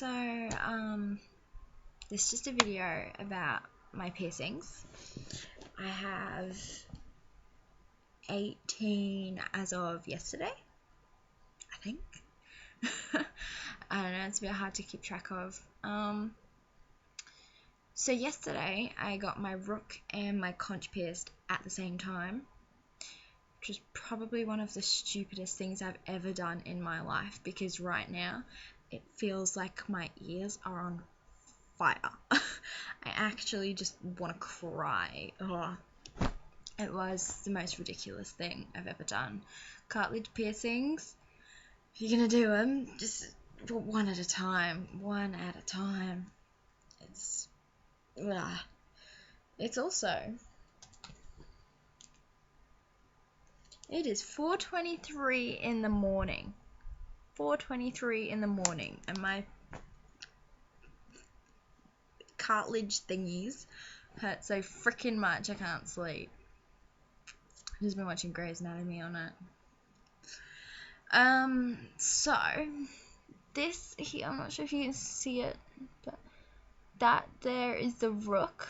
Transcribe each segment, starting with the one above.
So, this is just a video about my piercings. I have 18 as of yesterday, I think. I don't know, it's a bit hard to keep track of. So yesterday I got my rook and my conch pierced at the same time, which was probably one of the stupidest things I've ever done in my life, because right now it feels like my ears are on fire. I actually just want to cry. Oh, it was the most ridiculous thing I've ever done. Cartilage piercings, if you're gonna do them, just one at a time. It's also, it is 4:23 in the morning. 4:23 in the morning, and my cartilage thingies hurt so freaking much I can't sleep. I've just been watching Grey's Anatomy on it. So this here, I'm not sure if you can see it, but that there is the rook.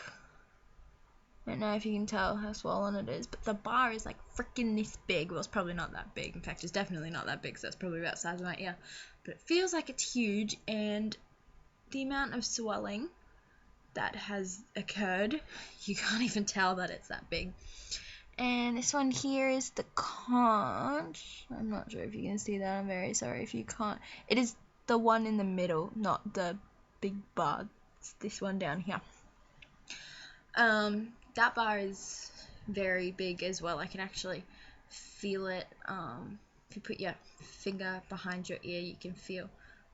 I don't know if you can tell how swollen it is, but the bar is like freaking this big. Well, it's probably not that big. In fact, it's definitely not that big, so it's probably about the size of my ear. But it feels like it's huge, and the amount of swelling that has occurred, you can't even tell that it's that big. And this one here is the conch. I'm not sure if you can see that. I'm very sorry if you can't. It is the one in the middle, not the big bar. It's this one down here. That bar is very big as well. I can actually feel it. If you put your finger behind your ear, you can feel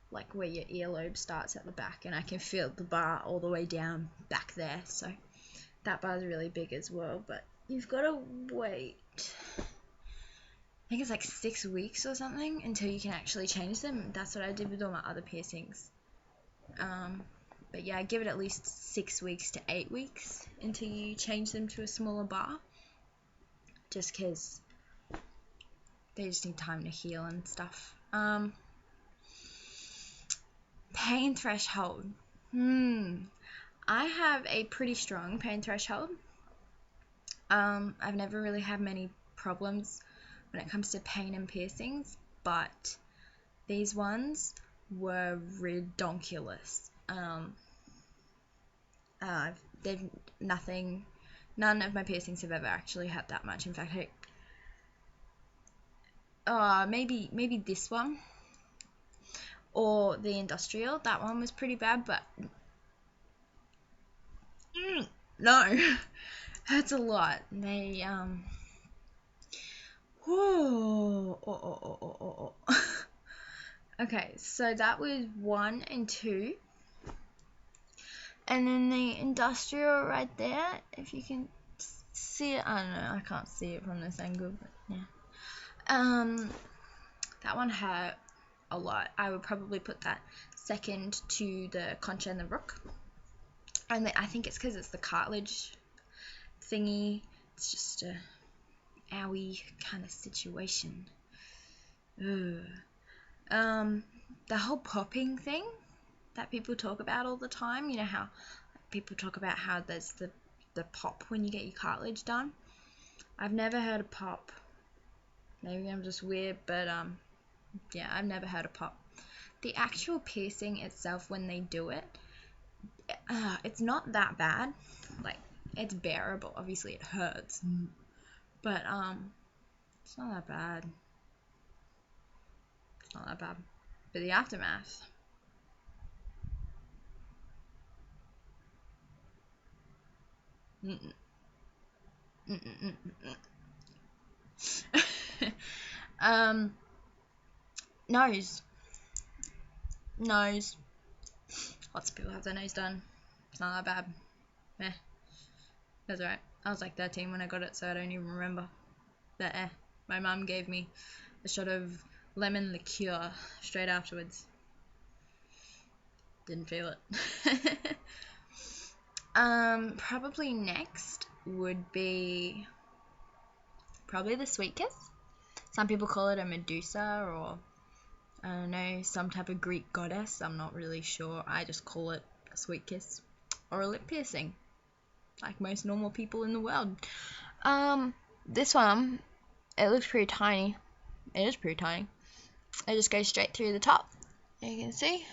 like where your earlobe starts at the back, and I can feel the bar all the way down back there. So that bar is really big as well, but you've got to wait, I think it's like 6 weeks or something until you can actually change them. That's what I did with all my other piercings. But yeah, I give it at least 6 weeks to 8 weeks until you change them to a smaller bar, just because they just need time to heal and stuff. Pain threshold. I have a pretty strong pain threshold. I've never really had many problems when it comes to pain and piercings, but these ones were redonkulous. None of my piercings have ever actually had that much. In fact, maybe this one or the industrial. That one was pretty bad, but no, hurts a lot. They Okay, so that was 1 and 2. And then the industrial right there, if you can see it, I don't know, I can't see it from this angle, but yeah. That one hurt a lot. I would probably put that second to the conch and the rook. And I think it's because it's the cartilage thingy. It's just a owie kind of situation. The whole popping thing that people talk about all the time, you know how people talk about how there's the pop when you get your cartilage done. I've never heard a pop. Maybe I'm just weird, but yeah, I've never heard a pop. The actual piercing itself, when they do it, it's not that bad. Like, it's bearable. Obviously it hurts, but it's not that bad. It's not that bad. But the aftermath, nose. Lots of people have their nose done. It's not that bad. Meh. That's alright. I was like 13 when I got it, so I don't even remember. But my mum gave me a shot of lemon liqueur straight afterwards. Didn't feel it. Probably next would be probably the sweet kiss. Some people call it a Medusa or I don't know, some type of Greek goddess. I'm not really sure. I just call it a sweet kiss or a lip piercing, like most normal people in the world. This one, it looks pretty tiny. It is pretty tiny. It just goes straight through the top. You can see.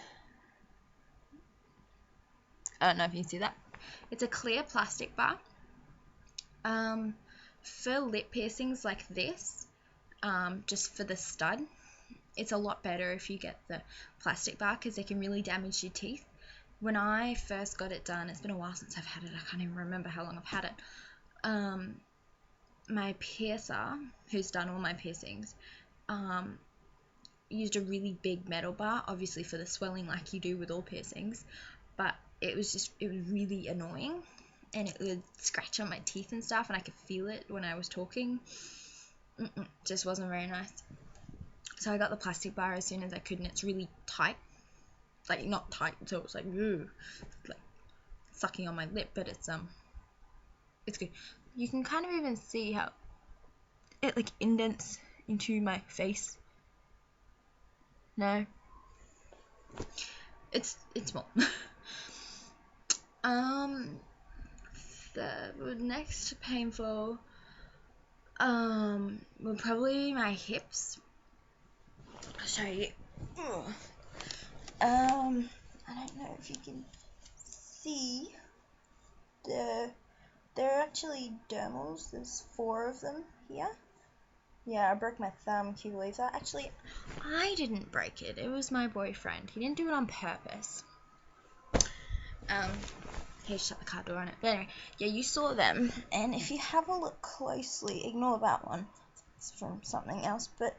I don't know if you can see that. It's a clear plastic bar. For lip piercings like this, just for the stud, it's a lot better if you get the plastic bar because they can really damage your teeth. When I first got it done, it's been a while since I've had it. I can't even remember how long I've had it. My piercer, who's done all my piercings, used a really big metal bar, obviously for the swelling like you do with all piercings, but it was really annoying, and it would scratch on my teeth and stuff, and I could feel it when I was talking. Just wasn't very nice. So I got the plastic bar as soon as I could, and it's really tight. Like, not tight, so it's like, ooh, like sucking on my lip, but it's good. You can kind of even see how it like indents into my face. No, it's small. The next painful were probably my hips. I'll show you. I don't know if you can see they're actually dermals. There's 4 of them here. Yeah, I broke my thumb. Can you believe that? Actually, I didn't break it. It was my boyfriend. He didn't do it on purpose. He shut the car door on it. But anyway, yeah, you saw them. And if you have a look closely, ignore that one. It's from something else. But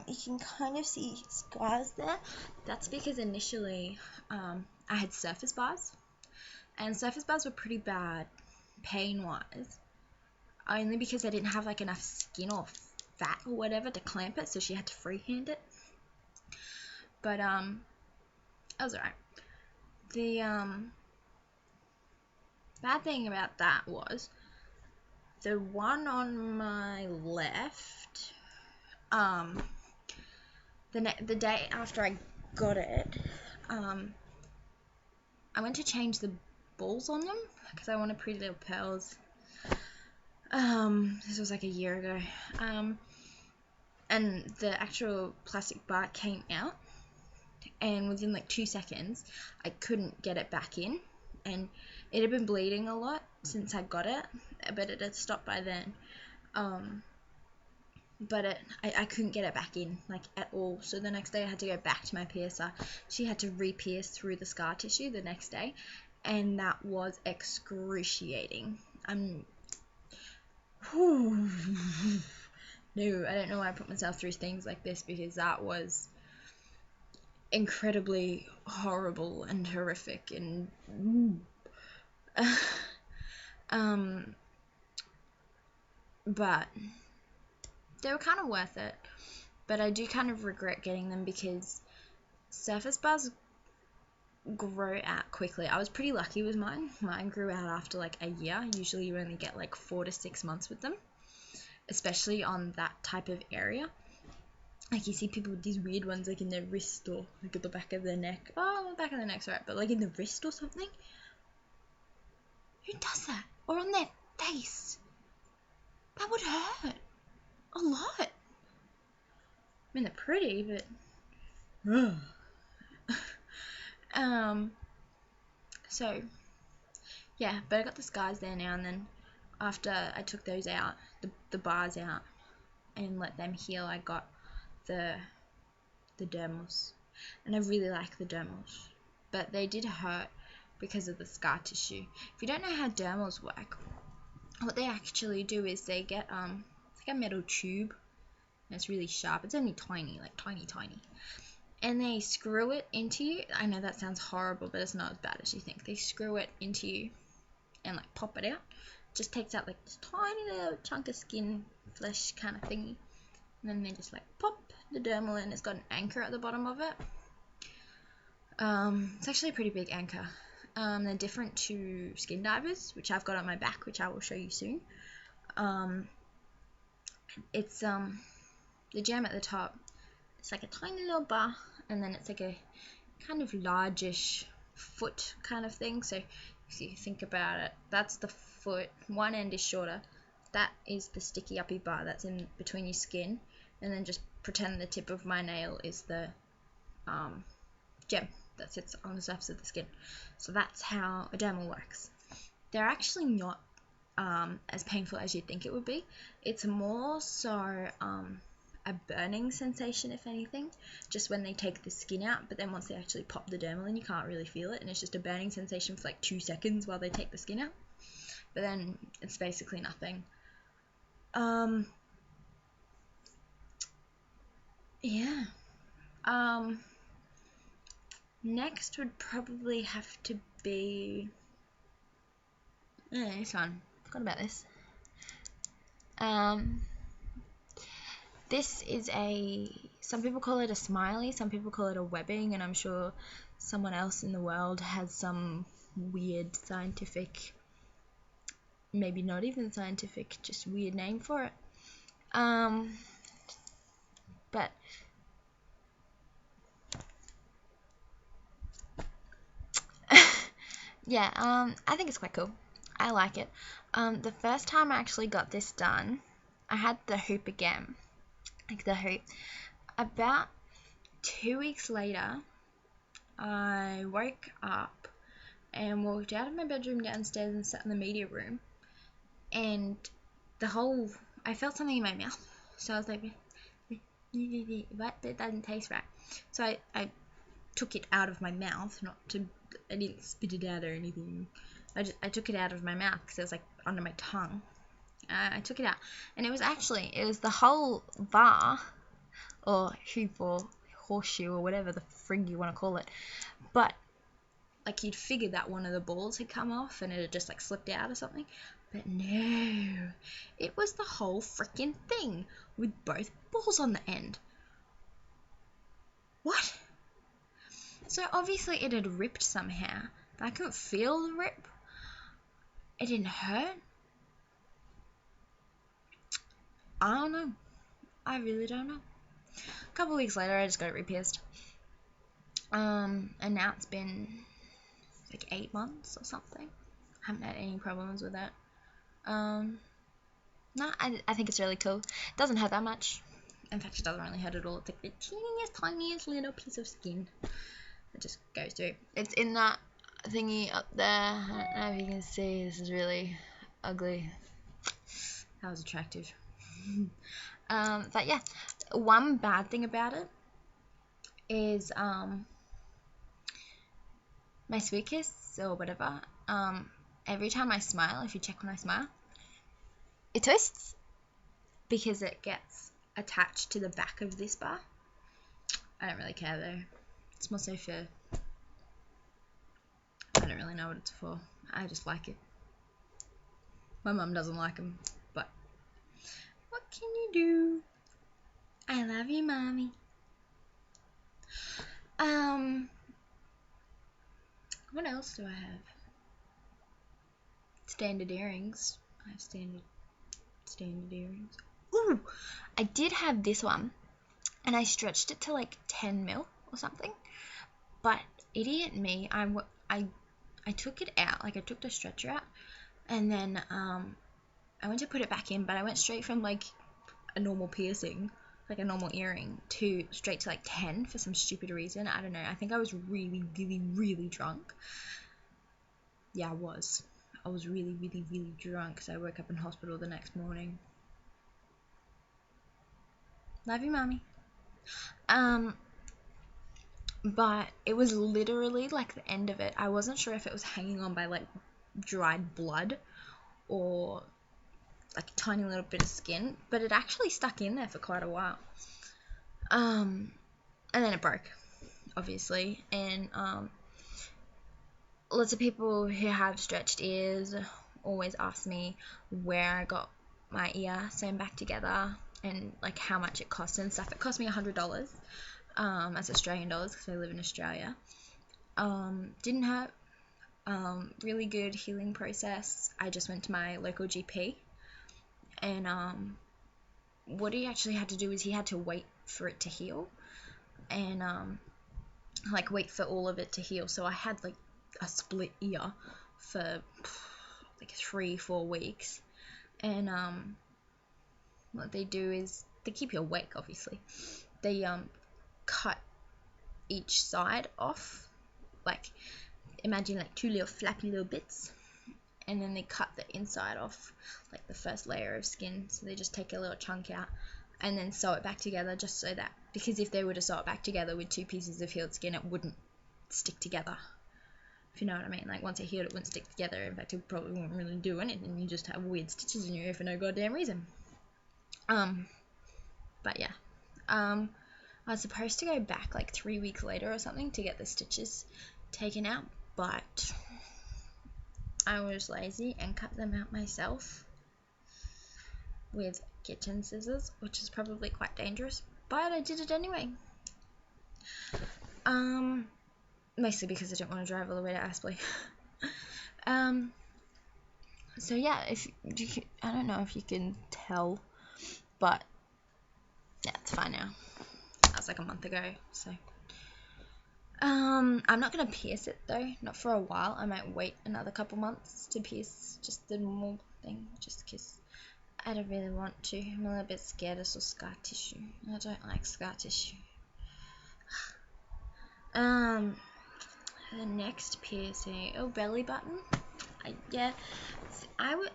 you can kind of see scars there. That's because initially I had surface bars. And surface bars were pretty bad pain-wise. Only because I didn't have like enough skin or fat or whatever to clamp it, so she had to freehand it. But that was alright. The bad thing about that was the one on my left. The day after I got it, I went to change the balls on them because I wanted pretty little pearls. This was like a year ago. And the actual plastic bar came out, and within like 2 seconds I couldn't get it back in, and it had been bleeding a lot since I got it, but it had stopped by then. But I couldn't get it back in like at all, so the next day I had to go back to my piercer. She had to re-pierce through the scar tissue the next day, and that was excruciating. No, I don't know why I put myself through things like this, because that was incredibly horrible and horrific, and but they were kind of worth it. But I do kind of regret getting them because surface bars grow out quickly. I was pretty lucky with mine. Mine grew out after like a year. Usually you only get like 4 to 6 months with them, especially on that type of area. Like you see people with these weird ones like in their wrist or like at the back of their neck. Oh, the back of their neck's right, but like in the wrist or something. Who does that? Or on their face? That would hurt a lot. I mean, they're pretty, but so yeah, but I got the scars there now, and then after I took those out, the bars out, and let them heal, I got the dermals, and I really like the dermals, but they did hurt because of the scar tissue. If you don't know how dermals work, what they actually do is they get it's like a metal tube, and it's really sharp. It's only tiny, like tiny, and they screw it into you. I know that sounds horrible, but it's not as bad as you think. They screw it into you and like pop it out. Just takes out like this tiny little chunk of skin, flesh kind of thingy, and then they just like pop the dermal in. It's got an anchor at the bottom of it. It's actually a pretty big anchor. They're different to skin divers, which I've got on my back, which I will show you soon. It's the gem at the top It's like a tiny little bar, and then it's like a kind of largish foot kind of thing. So if you think about it, that's the foot. One end is shorter. That is the sticky uppy bar that's in between your skin, and then just pretend the tip of my nail is the gem that sits on the surface of the skin. So that's how a dermal works. They're actually not as painful as you'd think it would be. It's more so a burning sensation, if anything, just when they take the skin out, but then once they actually pop the dermal in, you can't really feel it, and it's just a burning sensation for like 2 seconds while they take the skin out, but then it's basically nothing. Yeah. Next would probably have to be this one. Forgot about this. This is some people call it a smiley, some people call it a webbing, and I'm sure someone else in the world has some weird scientific, maybe not even scientific, just weird name for it. But yeah, I think it's quite cool. I like it. The first time I actually got this done, I had the hoop again. Like the hoop. About 2 weeks later, I woke up and walked out of my bedroom downstairs and sat in the media room, and I felt something in my mouth. So I was like, what? That doesn't taste right. So I took it out of my mouth, I didn't spit it out or anything. I took it out of my mouth because it was like under my tongue. I took it out, and it was the whole bar, or hoop, or horseshoe, or whatever the frig you want to call it. But like you'd figure that one of the balls had come off and it had just like slipped out or something. But no, it was the whole freaking thing with both balls on the end. What? So obviously it had ripped somehow, but I couldn't feel the rip. It didn't hurt. I don't know. I really don't know. A couple of weeks later, I just got it re-pierced. And now it's been like 8 months or something. I haven't had any problems with it. No, I think it's really cool. It doesn't hurt that much. In fact, it doesn't really hurt at all. It's like the teeniest, tiniest little piece of skin that just goes through. It's in that thingy up there. I don't know if you can see. This is really ugly. That was attractive. But yeah, one bad thing about it is my sweet kiss or whatever. Every time I smile, if you check when I smile, it twists because it gets attached to the back of this bar. I don't really care though. It's more so for, I don't really know what it's for. I just like it. My mum doesn't like them, but what can you do? I love you, mommy. What else do I have? Standard earrings. I have standard earrings. Ooh, I did have this one, and I stretched it to like 10 mil or something. But idiot me, I took it out, like I took the stretcher out, and then I went to put it back in, but I went straight from like a normal piercing, like a normal earring, to straight to like 10 for some stupid reason. I don't know. I think I was really, really, really drunk. Yeah, I was really, really, really drunk, so I woke up in hospital the next morning. Love you, mommy. But it was literally like the end of it. I wasn't sure if it was hanging on by like dried blood or like a tiny little bit of skin, but it actually stuck in there for quite a while. And then it broke, obviously, and lots of people who have stretched ears always ask me where I got my ear sewn back together and like how much it costs and stuff. It cost me $100 as Australian dollars because I live in Australia. Didn't hurt. Really good healing process. I just went to my local GP, and what he actually had to do is he had to wait for it to heal. and like wait for all of it to heal. So I had like a split ear for like 3-4 weeks, and what they do is they keep you awake. Obviously, they cut each side off, like imagine like 2 little flappy little bits, and then they cut the inside off, like the first layer of skin. So they just take a little chunk out and then sew it back together, just so that, because if they were to sew it back together with 2 pieces of healed skin, it wouldn't stick together, if you know what I mean. Like once it healed, it wouldn't stick together. In fact, it probably wouldn't really do anything. You just have weird stitches in your ear for no goddamn reason. But yeah, I was supposed to go back like 3 weeks later or something to get the stitches taken out, but I was lazy and cut them out myself with kitchen scissors, which is probably quite dangerous, but I did it anyway. Mostly because I didn't want to drive all the way to Aspley. So yeah, if you can, I don't know if you can tell, but yeah, it's fine now. That was like a month ago, so. I'm not gonna pierce it though, not for a while. I might wait another couple months to pierce just the normal thing, just because I don't really want to. I'm a little bit scared of scar tissue. I don't like scar tissue. The next piercing, belly button.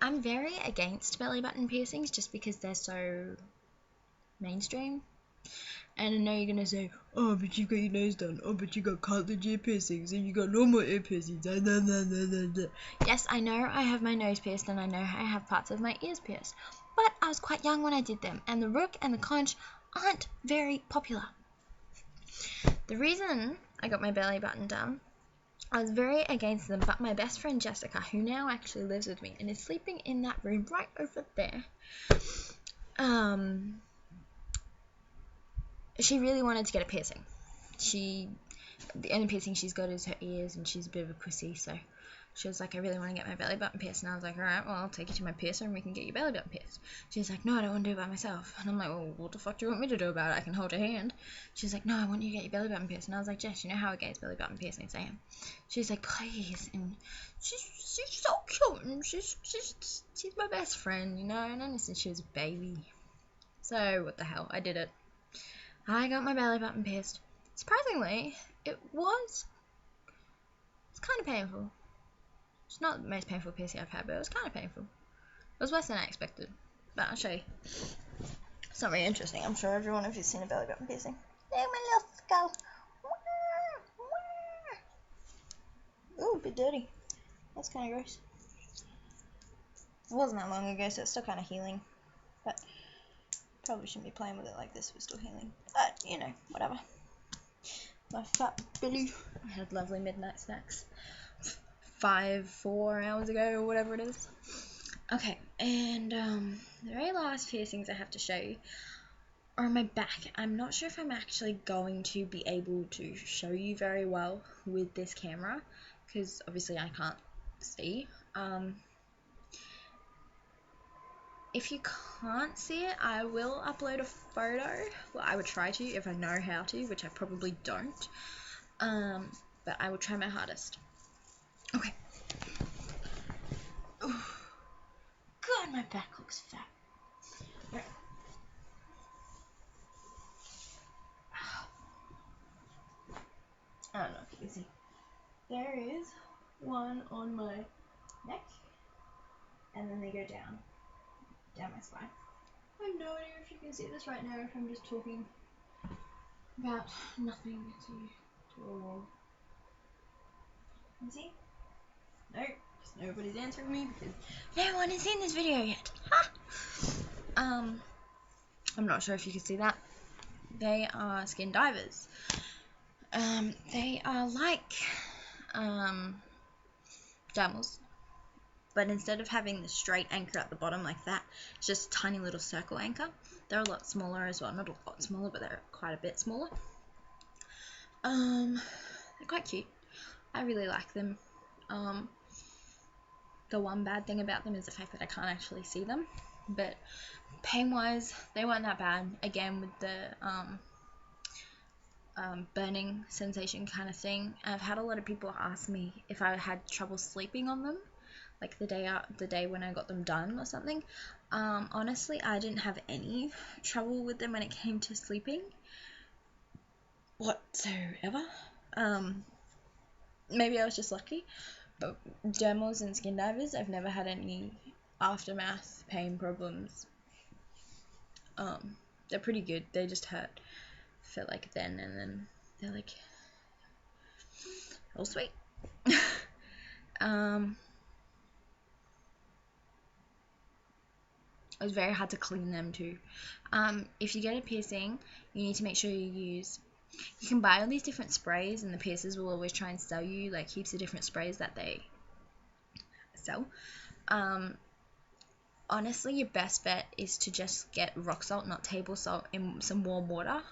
I'm very against belly button piercings just because they're so mainstream. And I know you're gonna say, oh, but you got your nose done. Oh, but you got cartilage ear piercings and you got normal ear piercings. Yes, I know I have my nose pierced and I know I have parts of my ears pierced. But I was quite young when I did them, and the rook and the conch aren't very popular. The reason I got my belly button done, I was very against them, but my best friend Jessica, who now actually lives with me and is sleeping in that room right over there, she really wanted to get a piercing. The only piercing she's got is her ears, and she's a bit of a pussy, so she was like, I really want to get my belly button pierced. And I was like, alright, well, I'll take you to my piercer and we can get your belly button pierced. She's like, no, I don't want to do it by myself. And I'm like, well, what the fuck do you want me to do about it? I can hold her hand. She's like, no, I want you to get your belly button pierced. And I was like, Jess, you know how against belly button piercings I am. She's like, please. And she's so cute, and she's my best friend, you know, and I since she was a baby. So what the hell, I did it. I got my belly button pierced. Surprisingly, it's kind of painful. It's not the most painful piercing I've had, but it was kind of painful. It was worse than I expected, but I'll show you. It's not very interesting. I'm sure everyone of you's seen a belly button piercing. Look, my little skull. Ooh, a bit dirty. That's kind of gross. It wasn't that long ago, so it's still kind of healing, but probably shouldn't be playing with it like this. We're still healing, but you know, whatever. My fat belly. I had lovely midnight snacks 4 hours ago, or whatever it is. Okay, and the very last piercings I have to show you are on my back. I'm not sure if I'm actually going to be able to show you very well with this camera, because obviously I can't see. If you can't see it, I will upload a photo. Well, I would try to if I know how to, which I probably don't. But I will try my hardest. Okay. Ooh. God, my back looks fat. Right. I don't know if you can see. There is one on my neck, and then they go down my spine. I have no idea if you can see this right now, if I'm just talking about nothing to you at all. Can you see? No, because nobody's answering me because no one has seen this video yet. Ha! I'm not sure if you can see that. They are skin divers. They are like jammels, but instead of having the straight anchor at the bottom like that, it's just a tiny little circle anchor. They're a lot smaller as well. Not a lot smaller, but they're quite a bit smaller. They're quite cute. I really like them. The one bad thing about them is the fact that I can't actually see them, but pain wise they weren't that bad. Again, with the burning sensation kind of thing. I've had a lot of people ask me if I had trouble sleeping on them, like the day when I got them done or something. Honestly, I didn't have any trouble with them when it came to sleeping whatsoever. Maybe I was just lucky, but dermals and skin divers, I've never had any aftermath pain problems. They're pretty good. They just hurt for like then, and then they're like all sweet. It was very hard to clean them too. If you get a piercing, you need to make sure you can buy all these different sprays, and the piercers will always try and sell you like heaps of different sprays that they sell. Honestly, your best bet is to just get rock salt, not table salt, in some warm water,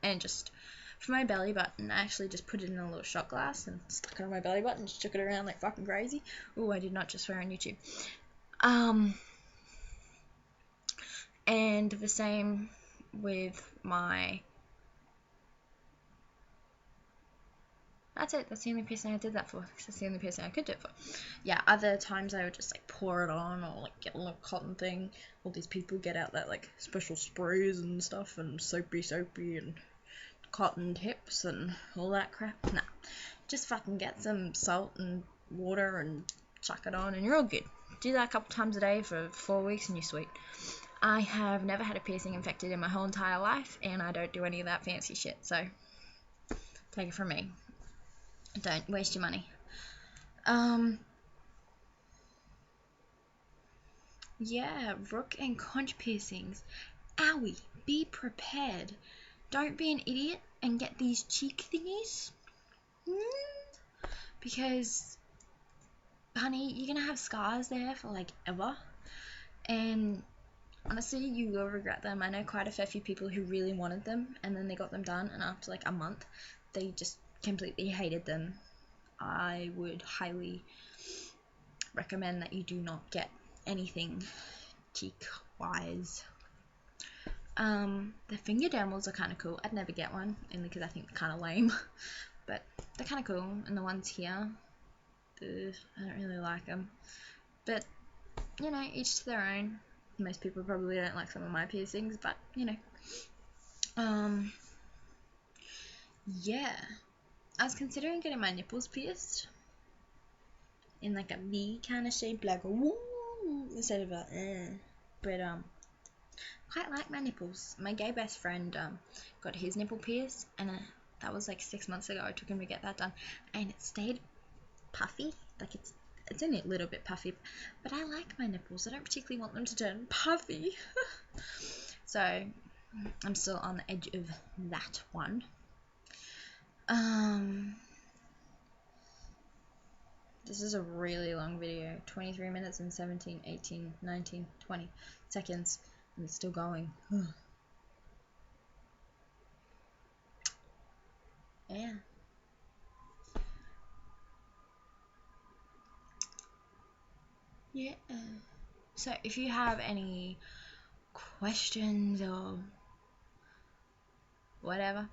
and just for my belly button, I actually just put it in a little shot glass and stuck it on my belly button and shook it around like fucking crazy. Oh, I did not just swear on YouTube. And the same with my... That's it. That's the only piercing I did that for. Because that's the only piercing I could do it for. Yeah, other times I would just like pour it on, or like get a little cotton thing. All these people get out that like special sprays and stuff, and soapy and cotton tips and all that crap. Nah, just fucking get some salt and water and chuck it on, and you're all good. Do that a couple times a day for 4 weeks, and you're sweet. I have never had a piercing infected in my whole entire life, and I don't do any of that fancy shit, so take it from me. Don't waste your money. Yeah, rook and conch piercings. Owie, be prepared. Don't be an idiot and get these cheek thingies. Because, honey, you're gonna have scars there for like ever. And honestly, you will regret them. I know quite a fair few people who really wanted them, and then they got them done, and after like a month, they just completely hated them. I would highly recommend that you do not get anything cheek-wise. The finger dermals are kind of cool. I'd never get one, only because I think they're kind of lame, but they're kind of cool. And the ones here, I don't really like them, but you know, each to their own. Most people probably don't like some of my piercings, but you know. Yeah, I was considering getting my nipples pierced in like a V kind of shape, like a woo, instead of a but quite like my nipples. My gay best friend got his nipple pierced, and that was like 6 months ago. I took him to get that done, and it stayed puffy. Like it's only a little bit puffy, but I like my nipples. I don't particularly want them to turn puffy. So I'm still on the edge of that one. This is a really long video, 23 minutes and 17, 18, 19, 20 seconds, and it's still going. Yeah. Yeah. So if you have any questions or whatever,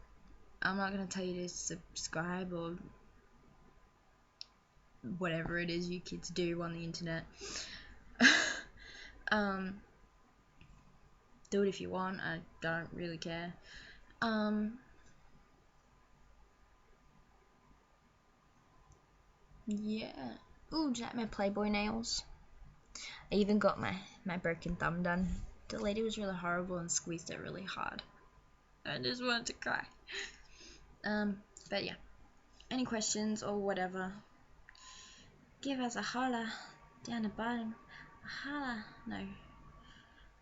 I'm not going to tell you to subscribe or whatever it is you kids do on the internet. Do it if you want. I don't really care. Yeah. Ooh, is that my Playboy nails? I even got my broken thumb done. The lady was really horrible and squeezed it really hard. I just wanted to cry. But yeah. Any questions or whatever, give us a holler down the bottom. A holler. No.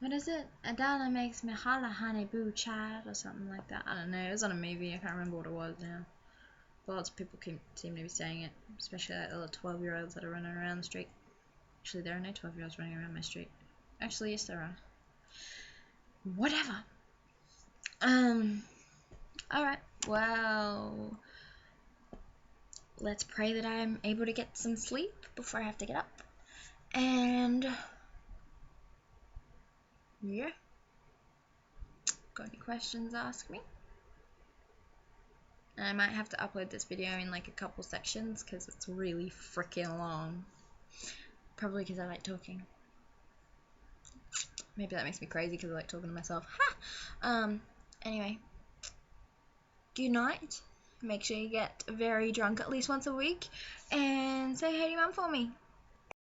What is it? Adana makes me holler, honey boo child, or something like that. I don't know. It was on a movie. I can't remember what it was now. But lots of people seem to be saying it, especially like the little 12-year-olds that are running around the street. Actually, there are no 12-year-olds running around my street. Actually, yes, there are. Whatever. Alright. Well, let's pray that I'm able to get some sleep before I have to get up. And yeah. Got any questions, ask me. And I might have to upload this video in like a couple sections because it's really freaking long. Probably because I like talking. Maybe that makes me crazy because I like talking to myself. Ha! Anyway. Good night. Make sure you get very drunk at least once a week. And say hey to your mum for me.